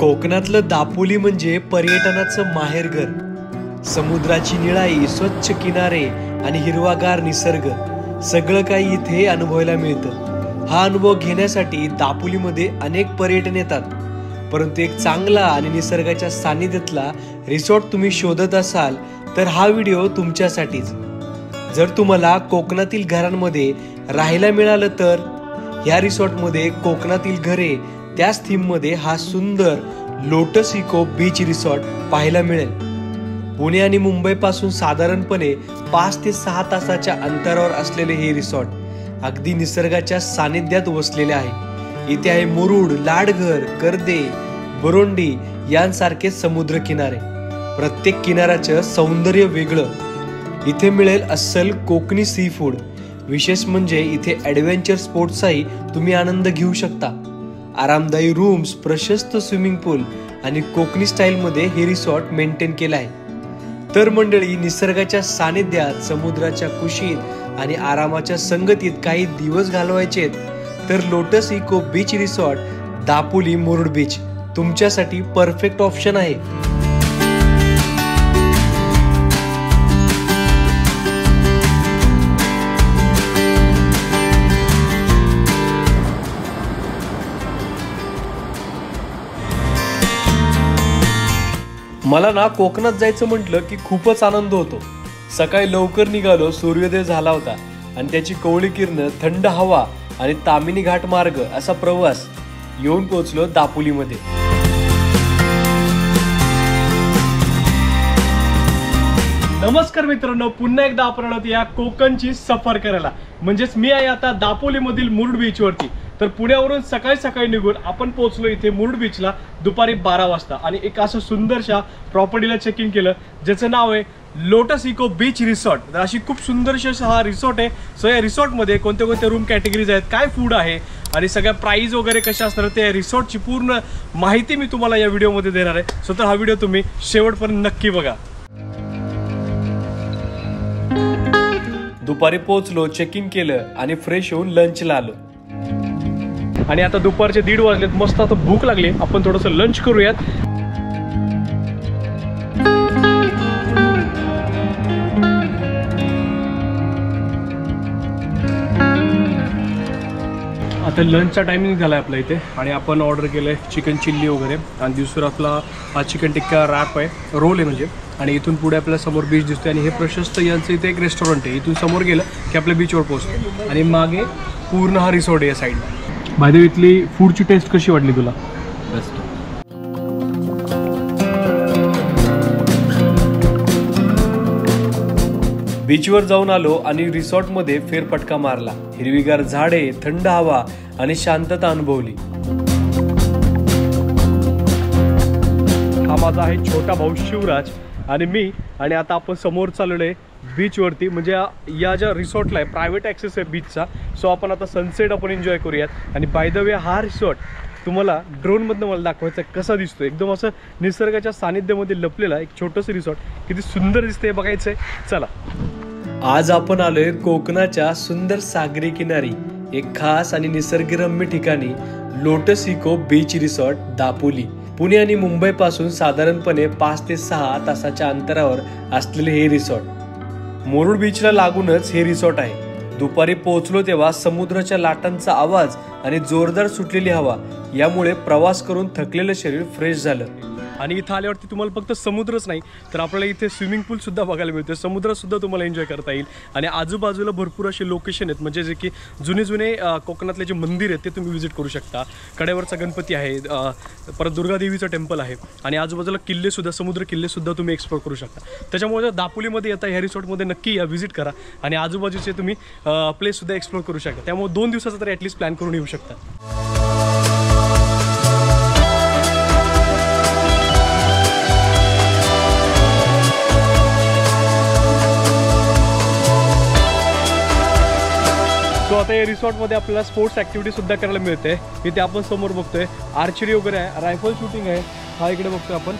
कोकणातलं दापोली म्हणजे पर्यटनाचं माहेरघर. समुद्राची निळाई, स्वच्छ किनारे आणि हिरवागार निसर्ग सगळं काही इथे अनुभवायला मिळतं. हा अनुभव घेण्यासाठी दापोलीमध्ये अनेक पर्यटन येतात, परंतु एक चांगला आणि निसर्गाच्या सानिध्यातला रिसॉर्ट तुम्ही शोधत असाल तर हा व्हिडिओ तुमच्यासाठीच. जर तुम्हाला कोकणातील घरांमध्ये राहायला मिळालं तर या रिसॉर्टमध्ये कोकणातील घरे त्याच थीममध्ये हा सुंदर लोटस इको बीच रिसॉर्ट पाहायला मिळेल. पुणे आणि मुंबई पासून साधारणपणे 5 ते 6 तासाच्या अंतरावर असलेले हे रिसॉर्ट अगदी निसर्गाच्या सानिध्यात वसलेले आहे. इथे आहे मुरुड, लाडघर, कर्दे, बुरोंडी यांसारखे समुद्र किनारे. प्रत्येक किनाऱ्याचं सौंदर्य वेगळं. इथे मिळेल अस्सल कोकणी सी फूड. विशेष म्हणजे इथे ॲडव्हेंचर स्पोर्ट्सचाही तुम्ही आनंद घेऊ शकता. आरामदायी रूम्स, प्रशस्त स्विमिंग पूल आणि कोकणी स्टाईलमध्ये हे रिसॉर्ट मेंटेन केलं आहे. तर मंडळी, निसर्गाच्या सानिध्यात, समुद्राच्या कुशीत आणि आरामाच्या संगतीत काही दिवस घालवायचे तर lotus eco beach resort Dapoli Murud beach तुमच्यासाठी परफेक्ट ऑप्शन आहे. मला ना कोकणात जायचं म्हटलं की खूपच आनंद होतो. सकाळी लवकर निघालो, सूर्योदय झाला होता आणि त्याची कोवळी किरण, थंड हवा आणि तामिनी घाट मार्ग असा प्रवास येऊन पोहोचलो दापोलीमध्ये. नमस्कार मित्रांनो, पुन्हा एकदा आपण आलो या कोकणची सफर करायला. म्हणजेच मी आहे आता दापोलीमधील मुरुड बीच वरती. तर पुण्यावरून सकाळी निघून आपण पोहोचलो इथे मुरुड बीचला दुपारी 12 वाजता आणि एक असं सुंदरशा प्रॉपर्टीला चेक इन केलं ज्याचं नाव आहे लोटस इको बीच रिसॉर्ट. तर अशी खूप सुंदरशी हा रिसॉर्ट आहे. सो या रिसॉर्टमध्ये कोणते रूम कॅटेगरीज आहेत, काय फूड आहे आणि सगळ्या प्राइस वगैरे कशा असणार त्या रिसॉर्टची पूर्ण माहिती मी तुम्हाला या व्हिडिओमध्ये देणार आहे. सो तर हा व्हिडिओ तुम्ही शेवटपर्यंत नक्की बघा. दुपारी पोहोचलो, चेक इन केलं आणि फ्रेश होऊन लंचला आलो. आणि आता दुपारचे 1:30 वाजलेत. मस्त आता भूक लागली, आपण थोडंसं लंच करूयात. आता लंचचा टायमिंग झाला आहे आपल्या इथे आणि आपण ऑर्डर केलं आहे चिकन चिल्ली वगैरे आणि दुसरा आपला चिकन टिक्का रॅप आहे, रोल आहे म्हणजे. आणि इथून पुढे आपल्या समोर बीच दिसतोय आणि हे प्रशस्त यांचं इथे एक रेस्टॉरंट आहे. इथून समोर गेलं की आपल्या बीचवर पोहोचतो आणि मागे पूर्ण हा रिसॉर्ट आहे या साईडला. बाय द वे, इथली फूडची टेस्ट कशी वाटली तुला? बेस्ट. बीचवर जाऊन आलो आणि रिसॉर्टमध्ये फेरफटका मारला. हिरवीगार झाडे, थंड हवा आणि शांतता अनुभवली. हा माझा आहे छोटा भाऊ शिवराज आणि मी. आणि आता आपण समोर चाललोय बीचवरती. म्हणजे या ज्या रिसॉर्टला आहे प्रायव्हेट ॲक्सेस आहे बीचचा. सो आपण आता सनसेट आपण एन्जॉय करूयात. आणि बाय द वे, हा रिसॉर्ट तुम्हाला ड्रोनमधनं मला दाखवायचा कसा दिसतो. एकदम असं निसर्गाच्या सानिध्यामध्ये लपलेला एक छोटंसं रिसॉर्ट किती सुंदर दिसते बघायचंय. चला, आज आपण आलोय कोकणाच्या सुंदर सागरी किनारी एक खास आणि निसर्गरम्य ठिकाणी lotus eco beach resort Dapoli. Pune आणि मुंबई पासून साधारणपणे 5 ते 6 तासाच्या अंतरावर असलेले हे रिसॉर्ट. मुरुड बीचला लागूनच हे रिसॉर्ट आहे. दुपारी पोहोचलो तेव्हा समुद्राच्या लाटांचा आवाज आणि जोरदार सुटलेली हवा यामुळे प्रवास करून थकलेलं शरीर फ्रेश झालं. आणि इथं आल्यावरती तुम्हाला फक्त समुद्रच नाही तर आपल्याला इथे स्विमिंग पूल सुद्धा बघायला मिळते. समुद्र सुद्धा तुम्हाला एन्जॉय करता येईल. आणि आजूबाजूला भरपूर असे लोकेशन आहेत, म्हणजे जे की जुने कोकणातले जे मंदिर आहेत ते तुम्ही व्हिजिट करू शकता. कड्यावरचा गणपती आहे, परत दुर्गादेवीचं टेम्पल आहे आणि आजूबाजूला किल्ले सुद्धा, समुद्र किल्ले सुद्धा तुम्ही एक्सप्लोर करू शकता. त्याच्यामुळे दापोलीमध्ये येता ह्या रिसॉर्टमध्ये नक्की या व्हिजिट करा आणि आजूबाजूचे तुम्ही प्लेस सुद्धा एक्सप्लोर करू शकता. त्यामुळे 2 दिवसाचा तरी ॲटलिस्ट प्लॅन करून येऊ शकता. सो आता या रिसॉर्टमध्ये आपल्याला स्पोर्ट्स ॲक्टिव्हिटी सुद्धा करायला मिळते. इथे आपण समोर बघतोय आर्चरी वगैरे आहे, रायफल शूटिंग आहे. हा इकडे बघतोय आपण.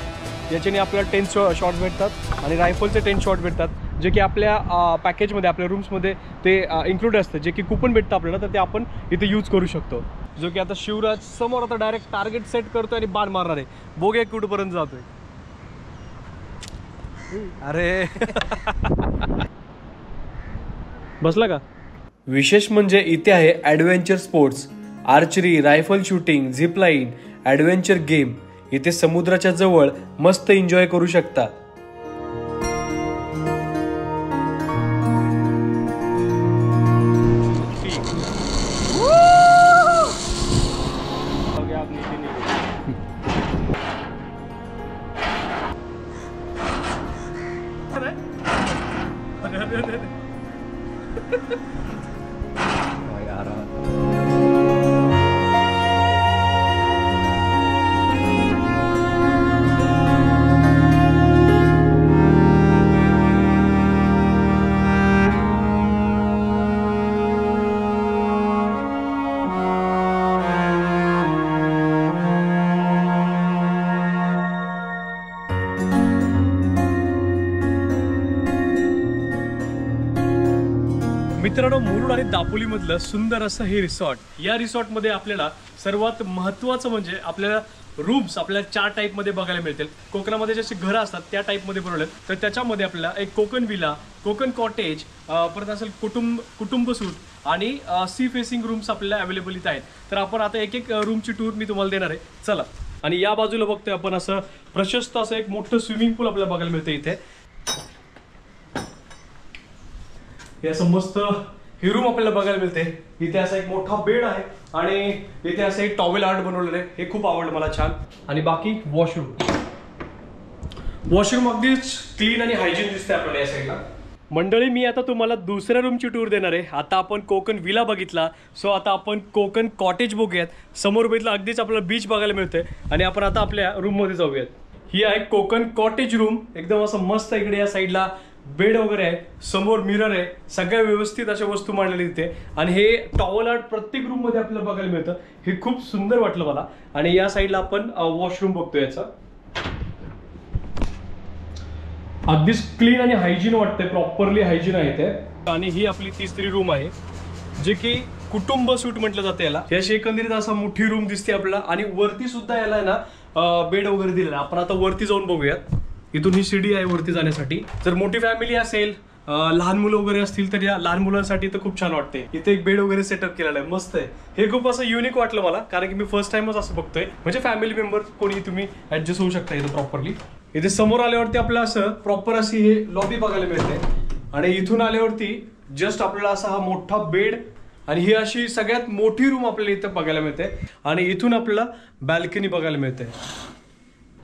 याच्याने आपल्याला 10 शॉट भेटतात आणि रायफलचे 10 शॉट भेटतात. जे की आपल्या पॅकेजमध्ये आपल्या रूम्समध्ये ते इन्क्लूड असतं, जे की कुपन भेटतं आपल्याला, तर ते आपण इथे यूज करू शकतो. जो की आता शिवराज समोर आता डायरेक्ट टार्गेट सेट करतोय आणि बाण मारणार आहे. बघूया कुठपर्यंत जातोय. अरे बसला का? विशेष म्हणजे इथे आहे adventure sports, archery, rifle shooting, zip line, adventure game. इथे समुद्राच्या जवळ मस्त एन्जॉय करू शकता. मित्रांनो, मुरुड आणि दापोली मधलं सुंदर असं हे रिसॉर्ट. या रिसॉर्ट मध्ये आपल्याला सर्वात महत्त्वाचं म्हणजे आपल्याला रूम्स आपल्याला 4 टाईप मध्ये बघायला मिळतील. कोकणामध्ये जसे घरं असतात त्या टाईप मध्ये बनवले, तर त्याच्यामध्ये आपल्याला एक कोकण विला, कोकण कॉटेज, परत असेल कुटुंब सूट आणि सी फेसिंग रूम्स आपल्याला अवेलेबल इथे आहेत. तर आपण आता एक एक रूमची टूर मी तुम्हाला देणार आहे. चला. आणि या बाजूला बघतोय आपण असं प्रशस्त असं एक मोठं स्विमिंग पूल आपल्याला बघायला मिळतं इथे. हे असं मस्त ही रूम आपल्याला बघायला मिळते. इथे असा एक मोठा बेड आहे आणि इथे असं एक टॉवेल आर्ट बनवलेलं आहे. हे खूप आवडलं मला, छान. आणि बाकी वॉशरूम अगदीच क्लीन आणि हायजीन दिसते आपल्याला या साईडला. मंडळी, मी आता तुम्हाला दुसऱ्या रूमची टूर देणार आहे. आता आपण कोकण विला बघितला, सो आता आपण कोकण कॉटेज बघूयात. समोर बघितलं अगदीच आपल्याला बीच बघायला मिळतंय. आणि आपण आता आपल्या रूममध्ये जाऊयात. ही आहे कोकण कॉटेज रूम. एकदम असं मस्त इकडे या साईडला बेड वगैरे आहे, समोर मिरर आहे, सगळ्या व्यवस्थित अशा वस्तू मांडलेली तिथे. आणि हे टॉवेल आर्ट प्रत्येक रूम मध्ये आपल्याला बघायला मिळतं. हे खूप सुंदर वाटलं मला. आणि या साईडला आपण वॉशरूम बघतो. याचा अगदीच क्लीन आणि हायजीन वाटतंय, प्रॉपरली हायजीन आहे ते. आणि ही आपली तिसरी रूम आहे, जे की कुटुंब सूट म्हटलं जातं याला. याशी एकंदरीत असा मोठी रूम दिसते आपल्याला. आणि वरती सुद्धा याला आहे ना बेड वगैरे दिलेला. आपण आता वरती जाऊन बघूयात. इथून ही सीडी आहे वरती जाण्यासाठी. जर मोठी फॅमिली असेल, लहान मुलं वगैरे असतील, तर या लहान मुलांसाठी तर खूप छान वाटते. इथे एक बेड वगैरे सेटअप केलेला आहे, मस्त आहे. हे खूप असं युनिक वाटलं मला, कारण की मी फर्स्ट टाइमच असं बघतोय. म्हणजे फॅमिली मेंबर कोणी तुम्ही ऍडजस्ट होऊ शकता इथे प्रॉपरली. इथे समोर आल्यावरती आपल्याला असं प्रॉपर अशी हे लॉबी बघायला मिळते. आणि इथून आल्यावरती जस्ट आपल्याला असा हा मोठा बेड आणि ही अशी सगळ्यात मोठी रूम आपल्याला इथं बघायला मिळते. आणि इथून आपल्याला बॅल्कनी बघायला मिळते.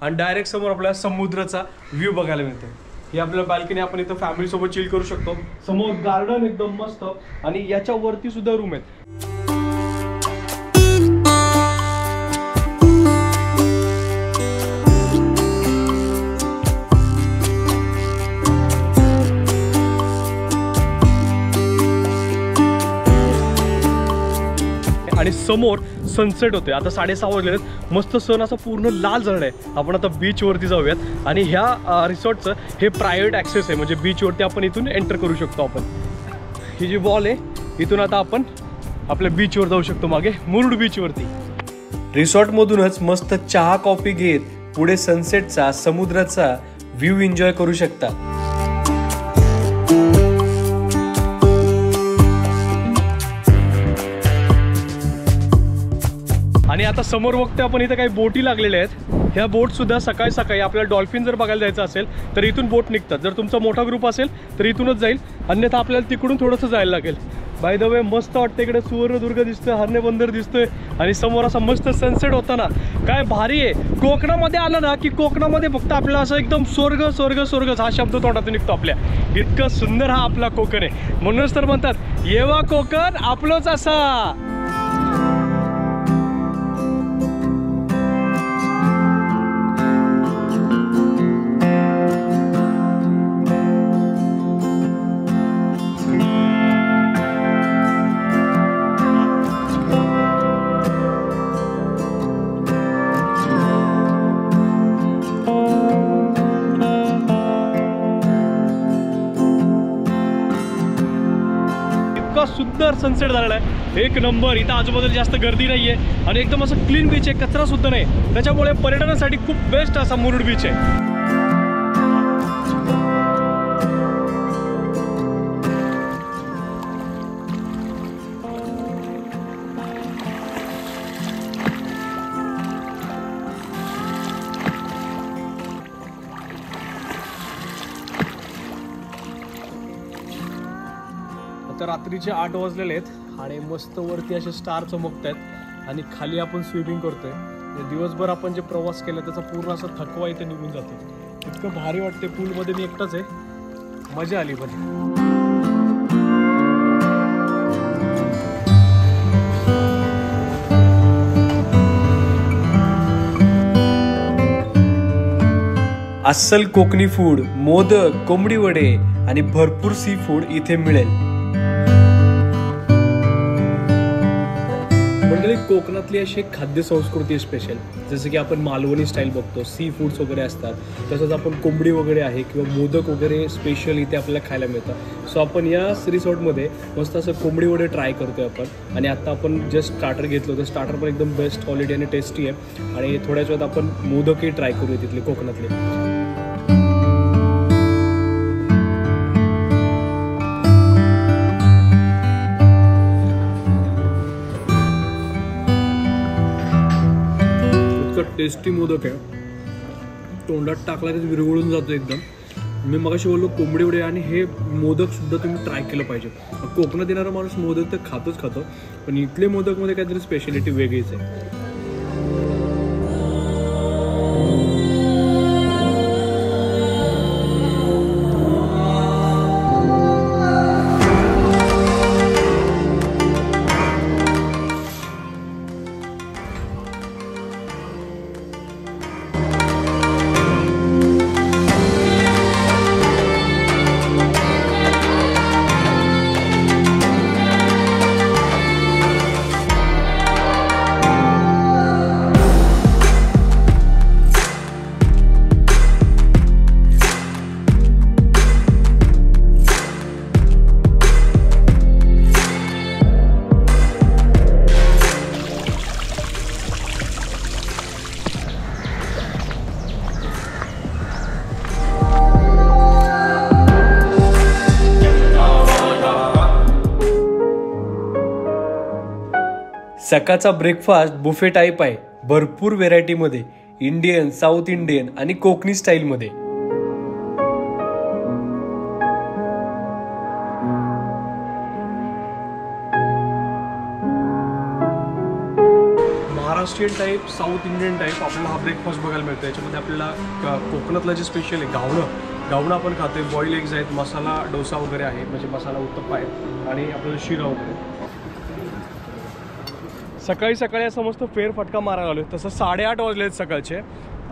आणि डायरेक्ट समोर आपल्याला समुद्राचा व्ह्यू बघायला मिळते. ही आपल्याला बाल्कनी, आपण इथं फॅमिली सोबत चिल करू शकतो. समोर गार्डन एकदम मस्त. आणि याच्या वरती सुद्धा रूम आहेत. आणि समोर सनसेट होते. आता 6:30 वाजले. मस्त सन असा पूर्ण लाल झालाय. आपण आता बीच वरती जाऊयात. आणि ह्या रिसॉर्टचं हे प्रायव्हेट ॲक्सेस आहे, म्हणजे बीच वरती आपण इथून एंटर करू शकतो. आपण ही जी वॉल आहे, इथून आता आपण आपल्या बीच वर जाऊ शकतो, मागे मुरुड बीच वरती. रिसॉर्ट मधूनच मस्त चहा कॉफी घेत पुढे सनसेटचा, समुद्राचा व्ह्यू एन्जॉय करू शकता. आणि आता समोर बघतोय आपण इथं काही बोटी लागलेल्या आहेत. ह्या बोट सुद्धा सकाळी सकाळी आपल्याला डॉल्फिन जर बघायला जायचं असेल तर इथून बोट निघतात. जर तुमचा मोठा ग्रुप असेल तर इथूनच जाईल, अन्यथा आपल्याला तिकडून थोडंसं जायला लागेल. बाय द वे मस्त वाटतं. इकडे सुवर्णदुर्ग दिसतोय, हरणे बंदर दिसतोय आणि समोर असा मस्त सनसेट होताना काय भारी आहे. कोकणामध्ये आलं ना की कोकणामध्ये फक्त आपल्याला असं एकदम स्वर्ग स्वर्ग स्वर्ग हा शब्द तोंडातून निघतो आपल्या. इतकं सुंदर हा आपला कोकण आहे. म्हणूनच तर म्हणतात येवा कोकण आपलंच असा. सुंदर सनसेट झालेला आहे, एक नंबर. इथं आजूबाजूला जास्त गर्दी नाही आहे आणि एकदम असं क्लीन बीच आहे, कचरा सुद्धा नाही. त्याच्यामुळे पर्यटनासाठी खूप बेस्ट असा मुरुड बीच आहे. आता रात्रीचे 8 वाजलेले आहेत आणि मस्त वरती असे स्टार चमकत आहेत आणि खाली आपण स्विमिंग करतोय. दिवसभर आपण जे प्रवास केला त्याचा पूर्ण असा थकवा इथे निघून जातो. इतकं भारी वाटते. पूलमध्ये मी एकटाच आहे, मजा आली पण. अस्सल कोकणी फूड, मोदक, कोंबडी वडे आणि भरपूर सी फूड इथे मिळेल. मंडळी, कोकणातली अशी एक खाद्य संस्कृती आहे स्पेशल. जसं की आपण मालवणी स्टाईल बघतो, सी फूड्स वगैरे असतात. तसंच आपण कोंबडी वगैरे आहे किंवा मोदक वगैरे स्पेशल इथे आपल्याला खायला मिळतं. सो आपण या रिसॉर्टमध्ये मस्त असं कोंबडी वडे ट्राय करतोय आपण. आणि आता आपण जस्ट स्टार्टर घेतलं, तर स्टार्टर पण एकदम बेस्ट क्वालिटी आणि टेस्टी आहे. आणि थोड्याच वेळात आपण मोदकही ट्राय करूया तिथले कोकणातले. टेस्टी मोदक आहे, तोंडात टाकला की विरघळून जातो एकदम. मी मगाशी बोललो कोंबडी वडे आणि हे मोदक सुद्धा तुम्ही ट्राय केलं पाहिजे. कोकणात येणारा माणूस मोदक तर खातोच खातो, पण इथले मोदकमध्ये काहीतरी स्पेशालिटी वेगळीच आहे. सकाळचा ब्रेकफास्ट बुफे टाईप आहे, भरपूर व्हेरायटीमध्ये, इंडियन, साऊथ इंडियन आणि कोकणी स्टाईलमध्ये. Maharashtrian type, south Indian type आपल्याला हा ब्रेकफास्ट बघायला मिळतो. याच्यामध्ये आपल्याला कोकणातलं जे स्पेशल आहे गावणं आपण खातोय. बॉईल एग्ज आहेत, मसाला डोसा वगैरे आहे, म्हणजे मसाला उत्तप्पा आहे आणि आपल्याला शिरा वगैरे. सकाळी सकाळी असं मस्त फेरफटका मारायला आलो. तसं 8:30 वाजले आहेत सकाळचे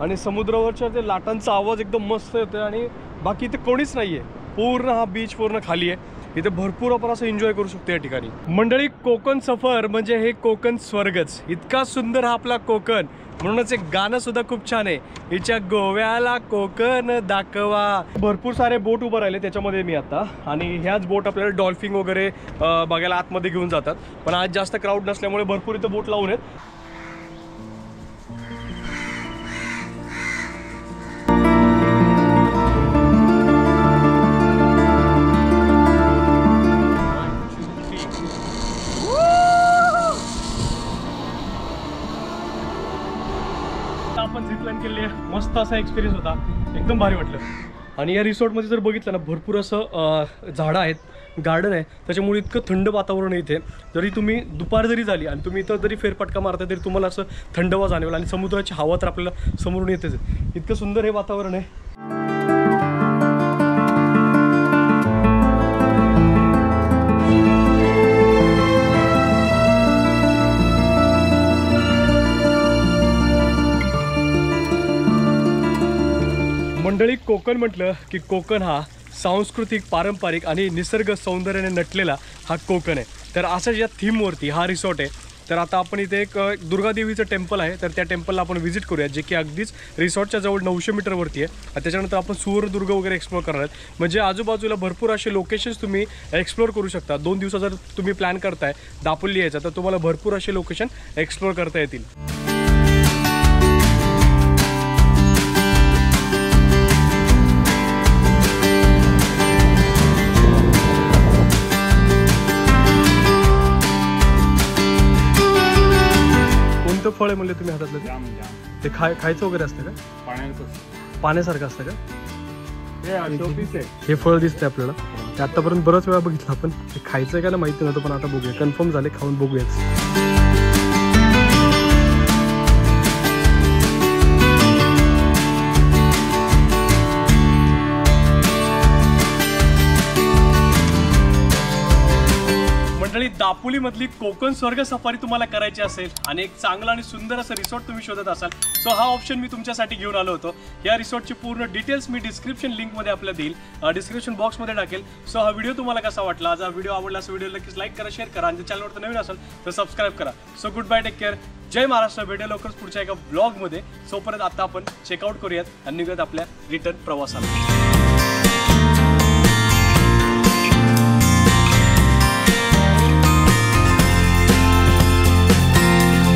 आणि समुद्रावरच्या ते लाटांचा आवाज एकदम मस्त येतोय आणि बाकी इथे कोणीच नाही आहे. पूर्ण हा बीच पूर्ण खाली आहे. इथे भरपूर आपण असं एन्जॉय करू शकतो या ठिकाणी. मंडळी, कोकण सफर म्हणजे हे कोकण स्वर्गच. इतका सुंदर हा आपला कोकण, म्हणूनच एक गाणं सुद्धा खूप छान आहे, हिच्या गोव्याला कोकण दाखवा. भरपूर सारे बोट उभं राहिले त्याच्यामध्ये मी आता. आणि ह्याच बोट आपल्याला डॉल्फिन वगैरे बघायला आतमध्ये घेऊन जातात. पण आज जास्त क्राऊड नसल्यामुळे भरपूर इथं बोट लावून आहेत. आपण झिपलाईन केली आहे, मस्त असा एक्सपिरियन्स होता, एकदम भारी वाटलं. आणि या रिसॉर्टमध्ये जर बघितलं ना, भरपूर असं झाडं आहेत, गार्डन आहे, त्याच्यामुळे इतकं थंड वातावरण आहे इथे. जरी तुम्ही दुपार जरी झाली आणि तुम्ही इथं जरी फेरफटका मारता तरी तुम्हाला असं थंडवा जाणवेल. आणि समुद्राची हवा तर आपल्याला समोरून येतेच. इतकं सुंदर हे वातावरण आहे. मंडळी, कोकण म्हटलं की कोकण हा सांस्कृतिक, पारंपरिक आणि निसर्ग सौंदर्याने नटलेला हा कोकण आहे. तर अशाच या थीमवरती हा रिसॉर्ट आहे. तर आता आपण इथे एक दुर्गा देवीचं टेम्पल आहे, तर त्या टेम्पलला आपण व्हिजिट करूया, जे की अगदीच रिसॉर्टच्या जवळ 900 मीटरवरती आहे. त्याच्यानंतर आपण सुवर्णदुर्ग वगैरे एक्सप्लोर करणार आहेत. म्हणजे आजूबाजूला भरपूर असे लोकेशन्स तुम्ही एक्सप्लोर करू शकता. 2 दिवसा जर तुम्ही प्लॅन करताय दापोली यायचा, तर तुम्हाला भरपूर असे लोकेशन एक्सप्लोर करता येतील. फळ आहे म्हणले तुम्ही हातातलं जाम ते खायचं वगैरे असतं का? पाण्यासारखं असतं का? हे फळ दिसतंय आपल्याला. ते आतापर्यंत बऱ्याच वेळा बघितलं आपण. ते खायचं का ना माहिती नव्हतं, पण आता बघूया, कन्फर्म झाले, खाऊन बघूयाच. दापोली मधली कोकण स्वर्ग सफारी तुम्हाला करायची असेल आणि एक चांगला आणि सुंदर असं रिसॉर्ट तुम्ही शोधत असाल, सो हा ऑप्शन मी तुमच्यासाठी घेऊन आलो होतो. या रिसॉर्टची पूर्ण डिटेल्स मी डिस्क्रिप्शन लिंकमध्ये आपल्याला देईल, डिस्क्रिप्शन बॉक्समध्ये टाकेल. सो हा व्हिडिओ तुम्हाला कसा वाटला? आज हा व्हिडिओ आवडला असा व्हिडिओ नक्कीच लाईक करा, शेअर करा, आणि चॅनलवर नवीन असेल तर सबस्क्राईब करा. So good bye, take care, जय महाराष्ट्र. भेटेल लवकरच पुढच्या एका ब्लॉगमध्ये. सो परत आता आपण चेकआउट करूयात आणि निघूयात आपल्या रिटर्न प्रवासाला.